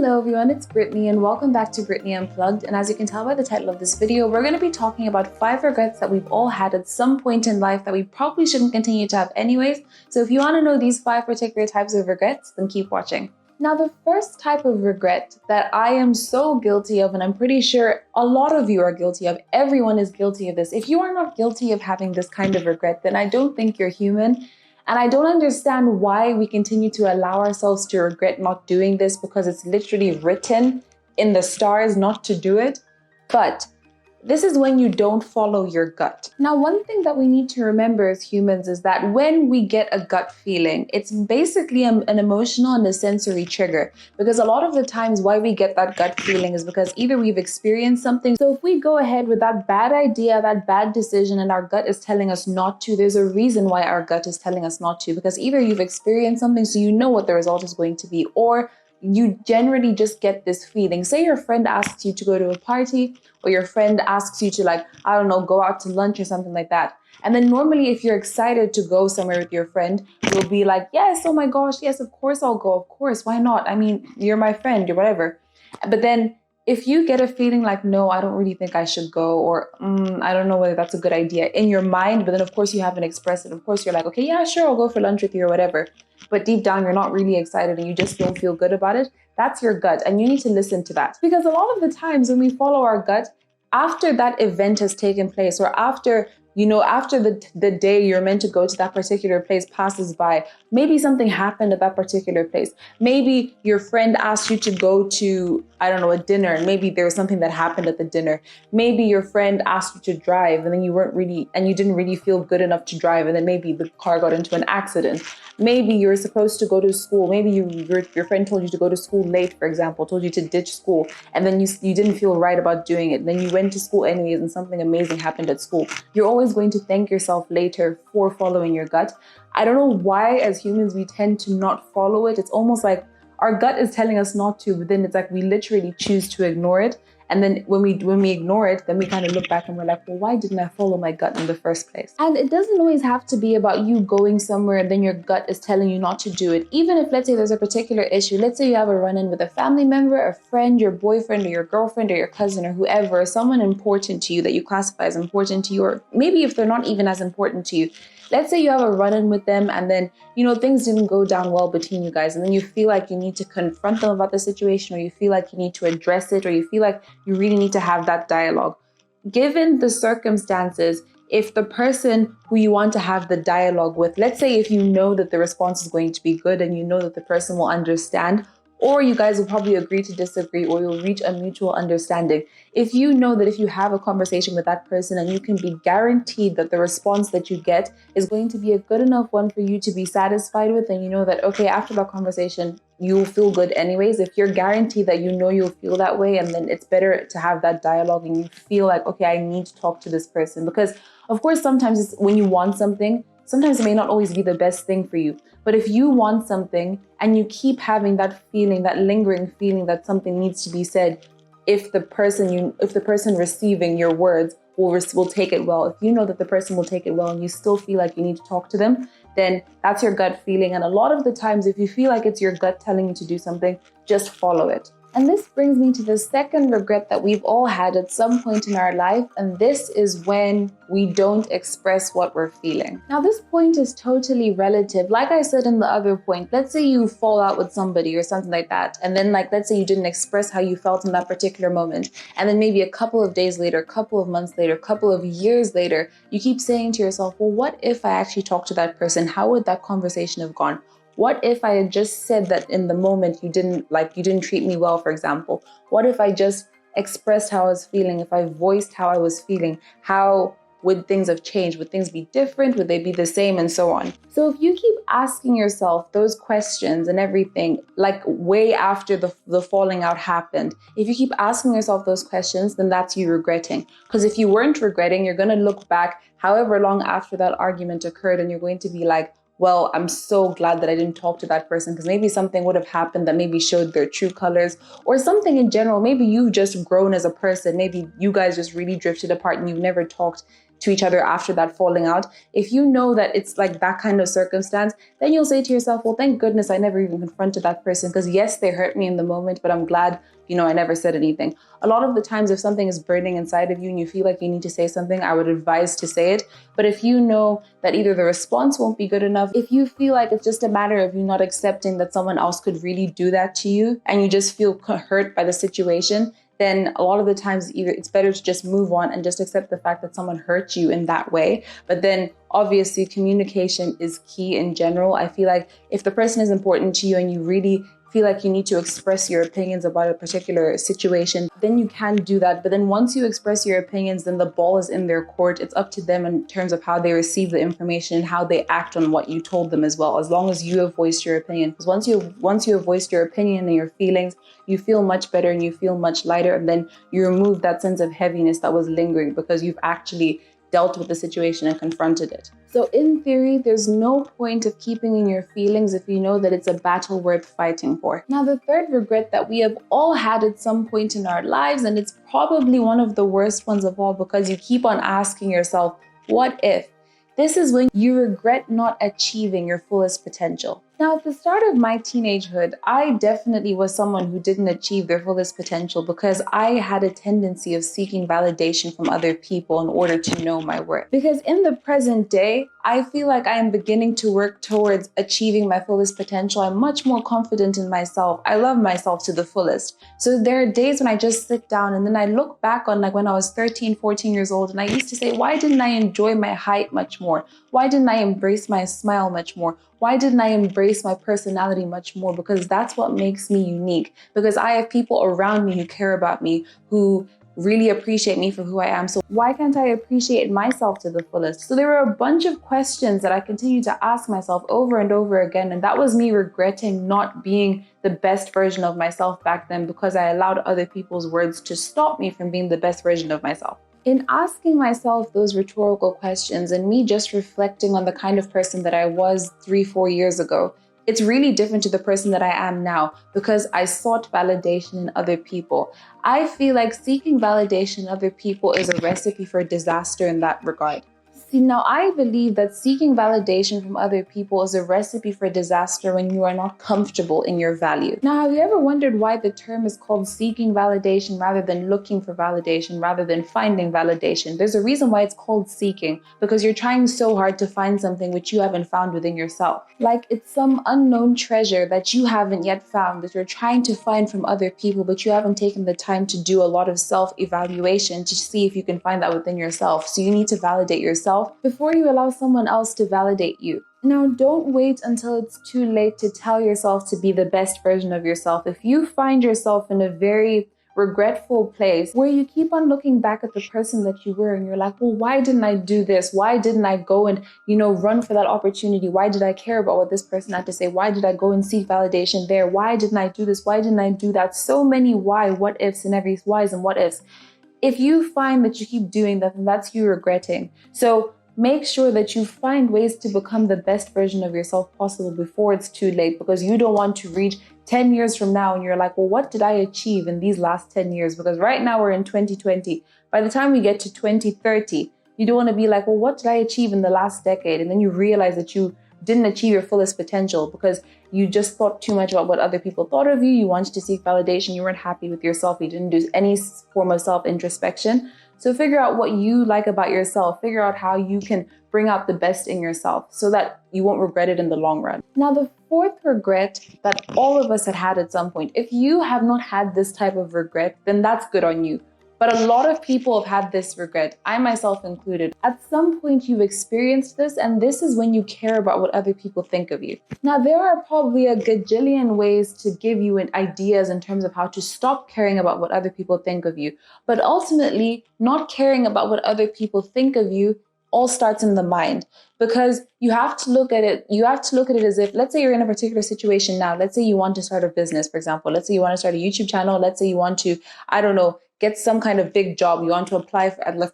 Hello everyone, it's Brittany and welcome back to Brittany Unplugged. And as you can tell by the title of this video, we're going to be talking about 5 regrets that we've all had at some point in life that we probably shouldn't continue to have anyways. So if you want to know these 5 particular types of regrets, then keep watching. Now, the first type of regret that I am so guilty of, and I'm pretty sure a lot of you are guilty of, everyone is guilty of this. If you are not guilty of having this kind of regret, then I don't think you're human. And I don't understand why we continue to allow ourselves to regret not doing this, because it's literally written in the stars not to do it. But this is when you don't follow your gut. Now, one thing that we need to remember as humans is that when we get a gut feeling, it's basically an emotional and a sensory trigger. Because a lot of the times why we get that gut feeling is because either we've experienced something. So if we go ahead with that bad idea, that bad decision, and our gut is telling us not to, there's a reason why our gut is telling us not to. Because either you've experienced something so you know what the result is going to be, or you generally just get this feeling. Say your friend asks you to go to a party, or your friend asks you to, go out to lunch or something like that. And then normally if you're excited to go somewhere with your friend, you'll be like, yes, oh my gosh, yes, of course I'll go. Of course, why not? I mean, you're my friend or whatever. But then if you get a feeling like, no, I don't really think I should go, or I don't know whether that's a good idea in your mind, but then of course you haven't expressed it. Of course you're like, okay, yeah, sure, I'll go for lunch with you or whatever. But deep down, you're not really excited and you just don't feel good about it. That's your gut. And you need to listen to that. Because a lot of the times when we follow our gut, after that event has taken place, or after the day you're meant to go to that particular place passes by, maybe something happened at that particular place. Maybe your friend asked you to go to, a dinner, and maybe there was something that happened at the dinner. Maybe your friend asked you to drive and then you didn't really feel good enough to drive, and then maybe the car got into an accident. Maybe you were supposed to go to school. Maybe your friend told you to go to school late, for example, told you to ditch school, and then you didn't feel right about doing it. Then you went to school anyways and something amazing happened at school. You're always going to thank yourself later for following your gut. I don't know why as humans we tend to not follow it. It's almost like our gut is telling us not to, but then it's like we literally choose to ignore it. And then when we ignore it, then we kind of look back and we're like, well, why didn't I follow my gut in the first place? And it doesn't always have to be about you going somewhere and then your gut is telling you not to do it. Even if, let's say, there's a particular issue. Let's say you have a run-in with a family member, a friend, your boyfriend or your girlfriend or your cousin or whoever, someone important to you that you classify as important to you, or maybe if they're not even as important to you. Let's say you have a run-in with them and then, things didn't go down well between you guys. And then you feel like you need to confront them about the situation, or you feel like you need to address it, or you feel like you really need to have that dialogue. Given the circumstances, if the person who you want to have the dialogue with, let's say if you know that the response is going to be good and you know that the person will understand, or you guys will probably agree to disagree, or you'll reach a mutual understanding. If you know that if you have a conversation with that person and you can be guaranteed that the response that you get is going to be a good enough one for you to be satisfied with, and you know that, okay, after that conversation, you'll feel good anyways. If you're guaranteed that you'll feel that way, and then it's better to have that dialogue and you feel like, okay, I need to talk to this person. Because of course, sometimes when you want something, sometimes it may not always be the best thing for you. But if you want something and you keep having that feeling, that lingering feeling that something needs to be said, if the person receiving your words will take it well, if you know that the person will take it well and you still feel like you need to talk to them, then that's your gut feeling. And a lot of the times, if you feel like it's your gut telling you to do something, just follow it. And this brings me to the second regret that we've all had at some point in our life, and this is when we don't express what we're feeling. Now, this point is totally relative. Like I said in the other point, let's say you fall out with somebody or something like that, and then let's say you didn't express how you felt in that particular moment, and then maybe a couple of days later, a couple of months later, a couple of years later, you keep saying to yourself, well, what if I actually talked to that person? How would that conversation have gone? What if I had just said that in the moment you didn't treat me well, for example? What if I just expressed how I was feeling? If I voiced how I was feeling, how would things have changed? Would things be different? Would they be the same? And so on. So if you keep asking yourself those questions and everything, like way after the falling out happened, if you keep asking yourself those questions, then that's you regretting. Because if you weren't regretting, you're going to look back however long after that argument occurred and you're going to be like, well, I'm so glad that I didn't talk to that person, because maybe something would have happened that maybe showed their true colors, or something in general. Maybe you've just grown as a person. Maybe you guys just really drifted apart and you've never talked to each other after that falling out, if you know that it's like that kind of circumstance, then you'll say to yourself, well, thank goodness I never even confronted that person, because yes, they hurt me in the moment, but I'm glad, I never said anything. A lot of the times, if something is burning inside of you and you feel like you need to say something, I would advise to say it. But if you know that either the response won't be good enough, if you feel like it's just a matter of you not accepting that someone else could really do that to you and you just feel hurt by the situation, then a lot of the times either it's better to just move on and just accept the fact that someone hurt you in that way. But then obviously communication is key in general. I feel like if the person is important to you and you really feel like you need to express your opinions about a particular situation, then you can do that. But then once you express your opinions, then the ball is in their court. It's up to them in terms of how they receive the information and how they act on what you told them as well, as long as you have voiced your opinion. Because once you have voiced your opinion and your feelings, you feel much better and you feel much lighter. And then you remove that sense of heaviness that was lingering because you've actually dealt with the situation and confronted it. So in theory, there's no point of keeping in your feelings if you know that it's a battle worth fighting for. Now, the third regret that we have all had at some point in our lives, and it's probably one of the worst ones of all because you keep on asking yourself, what if? This is when you regret not achieving your fullest potential. Now, at the start of my teenagehood, I definitely was someone who didn't achieve their fullest potential because I had a tendency of seeking validation from other people in order to know my worth. Because in the present day, I feel like I am beginning to work towards achieving my fullest potential. I'm much more confident in myself. I love myself to the fullest. So there are days when I just sit down and then I look back on like when I was 13, 14 years old, and I used to say, why didn't I enjoy my height much more? Why didn't I embrace my smile much more? Why didn't I embrace my personality much more? Because that's what makes me unique. Because I have people around me who care about me, who really appreciate me for who I am. So why can't I appreciate myself to the fullest? So there were a bunch of questions that I continued to ask myself over and over again. And that was me regretting not being the best version of myself back then because I allowed other people's words to stop me from being the best version of myself. In asking myself those rhetorical questions and me just reflecting on the kind of person that I was 3-4 years ago, it's really different to the person that I am now because I sought validation in other people. I feel like seeking validation in other people is a recipe for disaster in that regard. See, now I believe that seeking validation from other people is a recipe for disaster when you are not comfortable in your value. Now, have you ever wondered why the term is called seeking validation rather than looking for validation, rather than finding validation? There's a reason why it's called seeking, because you're trying so hard to find something which you haven't found within yourself. Like it's some unknown treasure that you haven't yet found that you're trying to find from other people, but you haven't taken the time to do a lot of self-evaluation to see if you can find that within yourself. So you need to validate yourself before you allow someone else to validate you. Now, don't wait until it's too late to tell yourself to be the best version of yourself. If you find yourself in a very regretful place where you keep on looking back at the person that you were and you're like, well, why didn't I do this? Why didn't I go and, run for that opportunity? Why did I care about what this person had to say? Why did I go and seek validation there? Why didn't I do this? Why didn't I do that? So many why, what ifs, and every whys and what ifs. If you find that you keep doing that, then that's you regretting. So make sure that you find ways to become the best version of yourself possible before it's too late, because you don't want to reach 10 years from now and you're like, well, what did I achieve in these last 10 years? Because right now we're in 2020. By the time we get to 2030, you don't want to be like, well, what did I achieve in the last decade? And then you realize that you didn't achieve your fullest potential because you just thought too much about what other people thought of you. You wanted to seek validation. You weren't happy with yourself. You didn't do any form of self-introspection. So figure out what you like about yourself. Figure out how you can bring out the best in yourself so that you won't regret it in the long run. Now, the fourth regret that all of us had at some point, if you have not had this type of regret, then that's good on you. But a lot of people have had this regret, I myself included. At some point you've experienced this, and this is when you care about what other people think of you. Now, there are probably a gajillion ways to give you ideas in terms of how to stop caring about what other people think of you. But ultimately, not caring about what other people think of you all starts in the mind, because you have to look at it as if, let's say you're in a particular situation now. Let's say you want to start a business, for example. Let's say you want to start a YouTube channel. Let's say you want to, get some kind of big job. You want to apply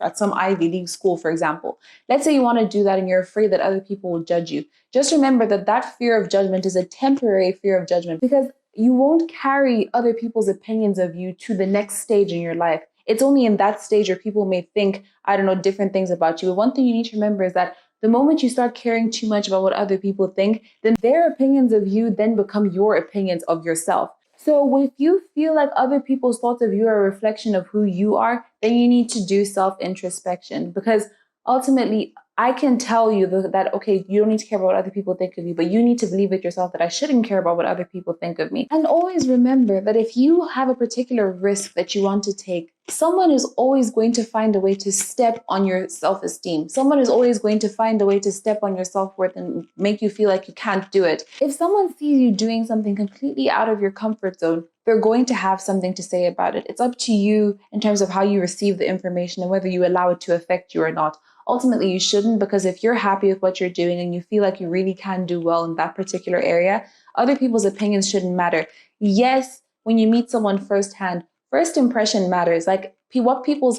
at some Ivy League school, for example. Let's say you want to do that and you're afraid that other people will judge you. Just remember that fear of judgment is a temporary fear of judgment, because you won't carry other people's opinions of you to the next stage in your life. it's only in that stage where people may think, I don't know, different things about you. But one thing you need to remember is that the moment you start caring too much about what other people think, then their opinions of you then become your opinions of yourself. So if you feel like other people's thoughts of you are a reflection of who you are, then you need to do self-introspection, because ultimately I can tell you that, okay, you don't need to care about what other people think of you, but you need to believe it yourself that I shouldn't care about what other people think of me. And always remember that if you have a particular risk that you want to take, someone is always going to find a way to step on your self-esteem. Someone is always going to find a way to step on your self-worth and make you feel like you can't do it. If someone sees you doing something completely out of your comfort zone, they're going to have something to say about it. It's up to you in terms of how you receive the information and whether you allow it to affect you or not. Ultimately, you shouldn't, because if you're happy with what you're doing and you feel like you really can do well in that particular area, other people's opinions shouldn't matter. Yes, when you meet someone firsthand, first impression matters. Like what people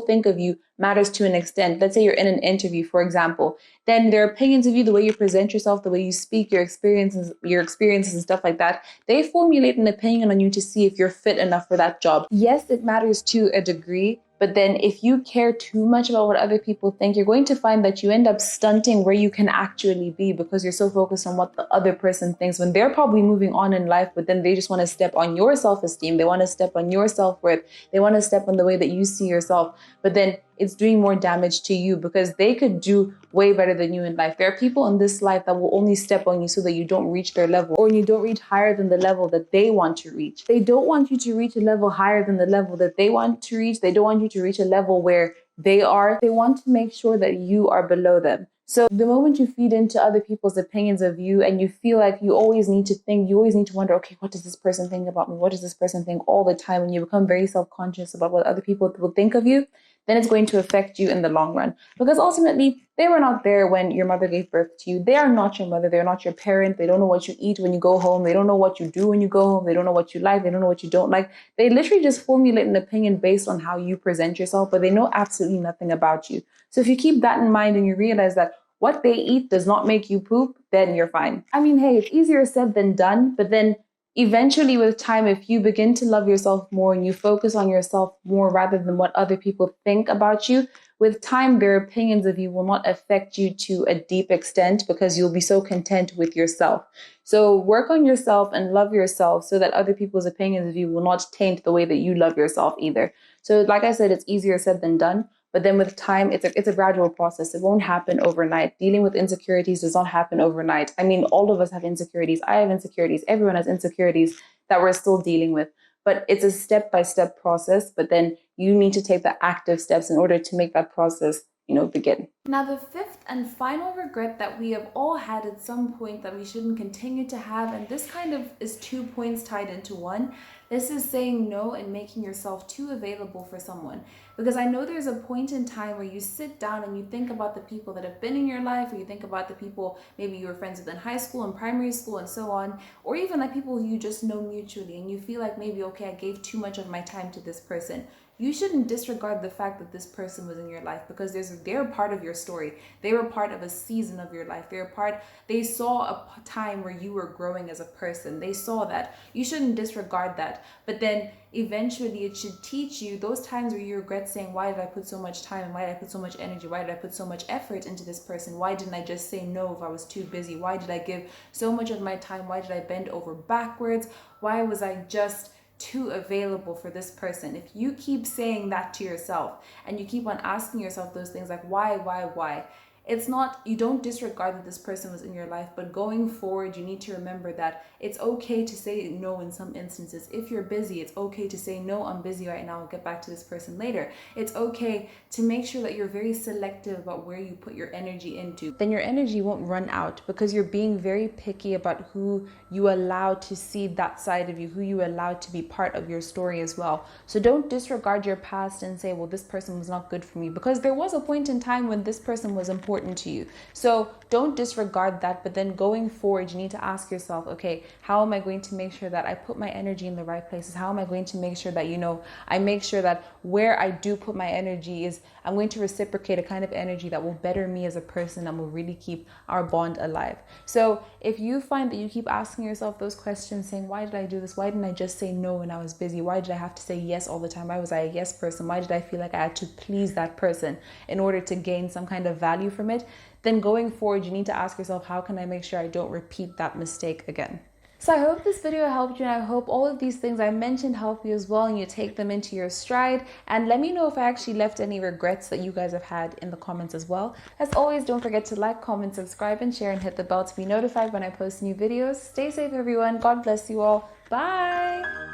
think of you matters to an extent. Let's say you're in an interview, for example, then their opinions of you, the way you present yourself, the way you speak, your experiences and stuff like that, they formulate an opinion on you to see if you're fit enough for that job. Yes, it matters to a degree, but then if you care too much about what other people think, you're going to find that you end up stunting where you can actually be, because you're so focused on what the other person thinks when they're probably moving on in life, but then they just want to step on your self-esteem. They want to step on your self-worth. They want to step on the way that you see yourself. But then it's doing more damage to you, because they could do way better than you in life. There are people in this life that will only step on you so that you don't reach their level, or you don't reach higher than the level that they want to reach. They don't want you to reach a level higher than the level that they want to reach. They don't want you to reach a level where they are. They want to make sure that you are below them. So the moment you feed into other people's opinions of you and you feel like you always need to think, you always need to wonder, okay, what does this person think about me? What does this person think all the time? And you become very self-conscious about what other people will think of you, then it's going to affect you in the long run. Because ultimately, they were not there when your mother gave birth to you. They are not your mother. They're not your parent. They don't know what you eat when you go home. They don't know what you do when you go home. They don't know what you like. They don't know what you don't like. They literally just formulate an opinion based on how you present yourself, but they know absolutely nothing about you. So if you keep that in mind and you realize that what they eat does not make you poop, then you're fine. I mean, hey, it's easier said than done, but then eventually with time, if you begin to love yourself more and you focus on yourself more rather than what other people think about you, with time, their opinions of you will not affect you to a deep extent, because you'll be so content with yourself. So work on yourself and love yourself so that other people's opinions of you will not taint the way that you love yourself either. So like I said, it's easier said than done. But then with time, it's a gradual process. It won't happen overnight. Dealing with insecurities does not happen overnight. I mean, all of us have insecurities. I have insecurities. Everyone has insecurities that we're still dealing with. But it's a step-by-step process. But then you need to take the active steps in order to make that process, begin. Now, the fifth and final regret that we have all had at some point that we shouldn't continue to have, and this kind of is 2 points tied into one. This is saying no and making yourself too available for someone. Because I know there's a point in time where you sit down and you think about the people that have been in your life, or you think about the people maybe you were friends with in high school and primary school and so on, or even like people who you just know mutually, and you feel like maybe, okay, I gave too much of my time to this person. You shouldn't disregard the fact that this person was in your life, because they're part of your story. They were part of a season of your life. They saw a time where you were growing as a person. They saw that. You shouldn't disregard that. But then eventually it should teach you those times where you regret saying, why did I put so much time and why did I put so much energy? Why did I put so much effort into this person? Why didn't I just say no if I was too busy? Why did I give so much of my time? Why did I bend over backwards? Why was I just too available for this person? If you keep saying that to yourself and you keep on asking yourself those things like why, it's not, you don't disregard that this person was in your life, but going forward, you need to remember that it's okay to say no in some instances. If you're busy, it's okay to say, no, I'm busy right now, I'll get back to this person later. It's okay to make sure that you're very selective about where you put your energy into. Then your energy won't run out, because you're being very picky about who you allow to see that side of you, who you allow to be part of your story as well. So don't disregard your past and say, well, this person was not good for me, because there was a point in time when this person was important important to you. So don't disregard that, but then going forward, you need to ask yourself, okay, how am I going to make sure that I put my energy in the right places? How am I going to make sure that, I make sure that where I do put my energy is I'm going to reciprocate a kind of energy that will better me as a person and will really keep our bond alive. So if you find that you keep asking yourself those questions, saying, why did I do this? Why didn't I just say no when I was busy? Why did I have to say yes all the time? Why was I a yes person? Why did I feel like I had to please that person in order to gain some kind of value from it? Then going forward, you need to ask yourself, how can I make sure I don't repeat that mistake again? So I hope this video helped you, and I hope all of these things I mentioned help you as well, and you take them into your stride. And let me know if I actually left any regrets that you guys have had in the comments as well. As always, don't forget to like, comment, subscribe, and share, and hit the bell to be notified when I post new videos. Stay safe, everyone. God bless you all. Bye.